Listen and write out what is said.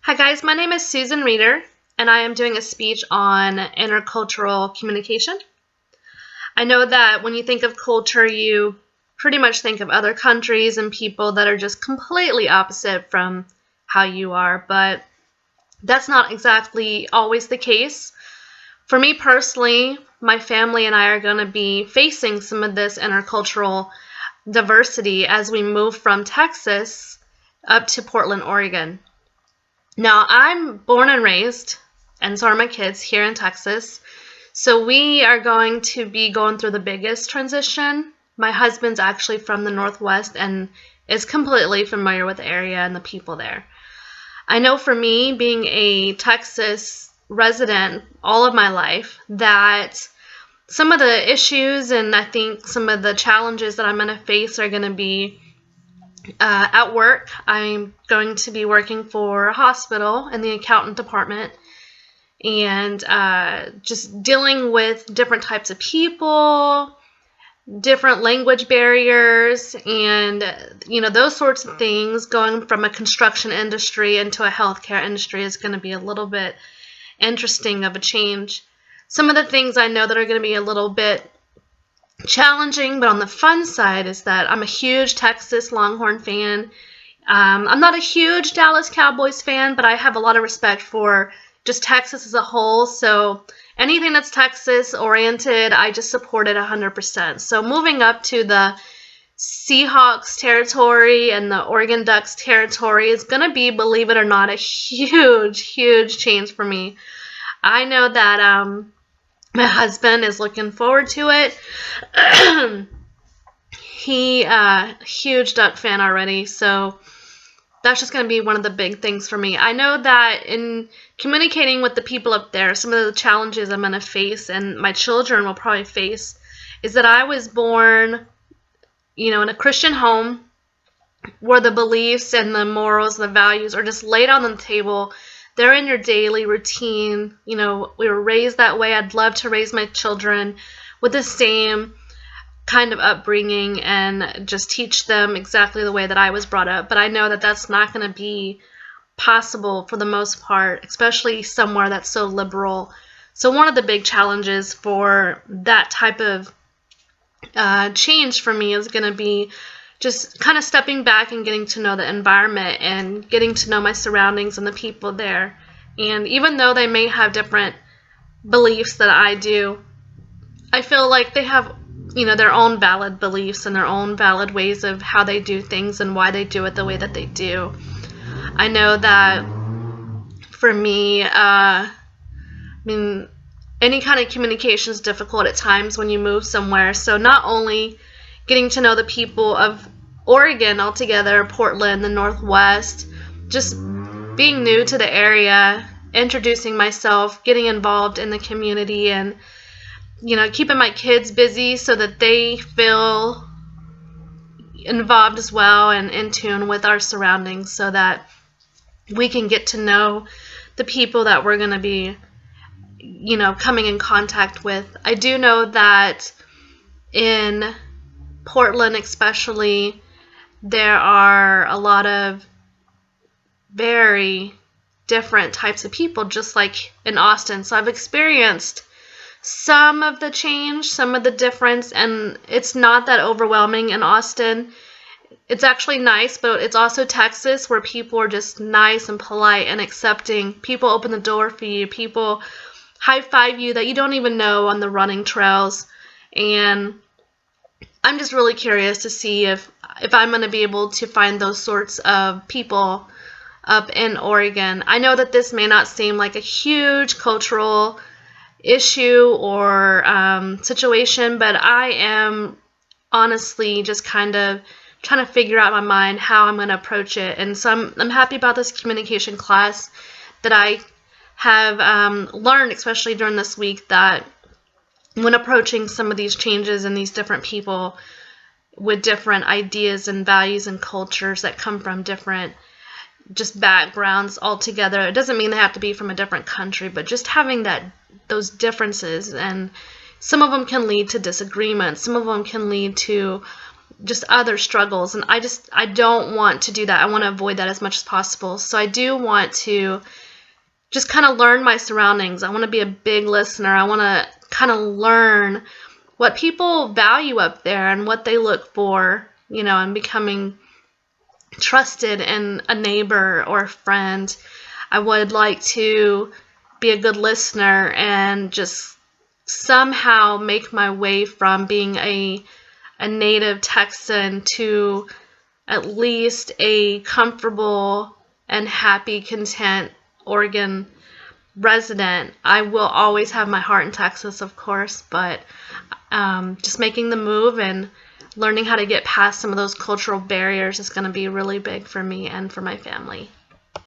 Hi guys, my name is Susan Reeder, and I am doing a speech on intercultural communication. I know that when you think of culture, you pretty much think of other countries and people that are just completely opposite from how you are, but that's not exactly always the case. For me personally, my family and I are going to be facing some of this intercultural diversity as we move from Texas up to Portland, Oregon. Now, I'm born and raised, and so are my kids, here in Texas. So we are going to be going through the biggest transition. My husband's actually from the Northwest and is completely familiar with the area and the people there. I know for me, being a Texas resident all of my life, that some of the issues and I think some of the challenges that I'm going to face are going to be at work. I'm going to be working for a hospital in the accountant department and just dealing with different types of people, different language barriers, and those sorts of things. Going from a construction industry into a healthcare industry is going to be a little bit interesting of a change. Some of the things I know that are going to be a little bit challenging, but on the fun side is that I'm a huge Texas Longhorn fan. I'm not a huge Dallas Cowboys fan, but I have a lot of respect for just Texas as a whole. So anything that's Texas oriented, I just support it 100%. So moving up to the Seahawks territory and the Oregon Ducks territory is going to be, believe it or not, a huge change for me. I know that my husband is looking forward to it. He huge Duck fan already, so that's just going to be one of the big things for me. I know that in communicating with the people up there, some of the challenges I'm going to face and my children will probably face is that I was born, in a Christian home where the beliefs and the morals, the values are just laid on the table. They're in your daily routine. We were raised that way. I'd love to raise my children with the same kind of upbringing and just teach them exactly the way that I was brought up. But I know that that's not going to be possible for the most part, especially somewhere that's so liberal. So one of the big challenges for that type of change for me is going to be just kind of stepping back and getting to know the environment and getting to know my surroundings and the people there. And even though they may have different beliefs that I do, I feel like they have, their own valid beliefs and their own valid ways of how they do things and why they do it the way that they do. I know that for me, any kind of communication is difficult at times when you move somewhere. So not only getting to know the people of Oregon altogether, Portland, the Northwest, just being new to the area, introducing myself, getting involved in the community, and keeping my kids busy so that they feel involved as well and in tune with our surroundings so that we can get to know the people that we're going to be coming in contact with. I do know that in Portland especially, there are a lot of very different types of people, just like in Austin. So I've experienced some of the change, some of the difference, and it's not that overwhelming in Austin. It's actually nice, but it's also Texas, where people are just nice and polite and accepting. People open the door for you. People high-five you that you don't even know on the running trails. And I'm just really curious to see if I'm going to be able to find those sorts of people up in Oregon. I know that this may not seem like a huge cultural issue or situation, but I am honestly just kind of trying to figure out in my mind how I'm going to approach it. And so I'm happy about this communication class that I have learned, especially during this week, that when approaching some of these changes and these different people with different ideas and values and cultures that come from different just backgrounds altogether, it doesn't mean they have to be from a different country, but just having those differences, and some of them can lead to disagreements, some of them can lead to just other struggles. And I don't want to do that. I want to avoid that as much as possible. So I do want to just kind of learn my surroundings. I want to be a big listener. I want to kind of learn what people value up there and what they look for, and becoming trusted in a neighbor or a friend. I would like to be a good listener and just somehow make my way from being a native Texan to at least a comfortable and happy, content Oregon resident. I will always have my heart in Texas, of course, but just making the move and learning how to get past some of those cultural barriers is going to be really big for me and for my family.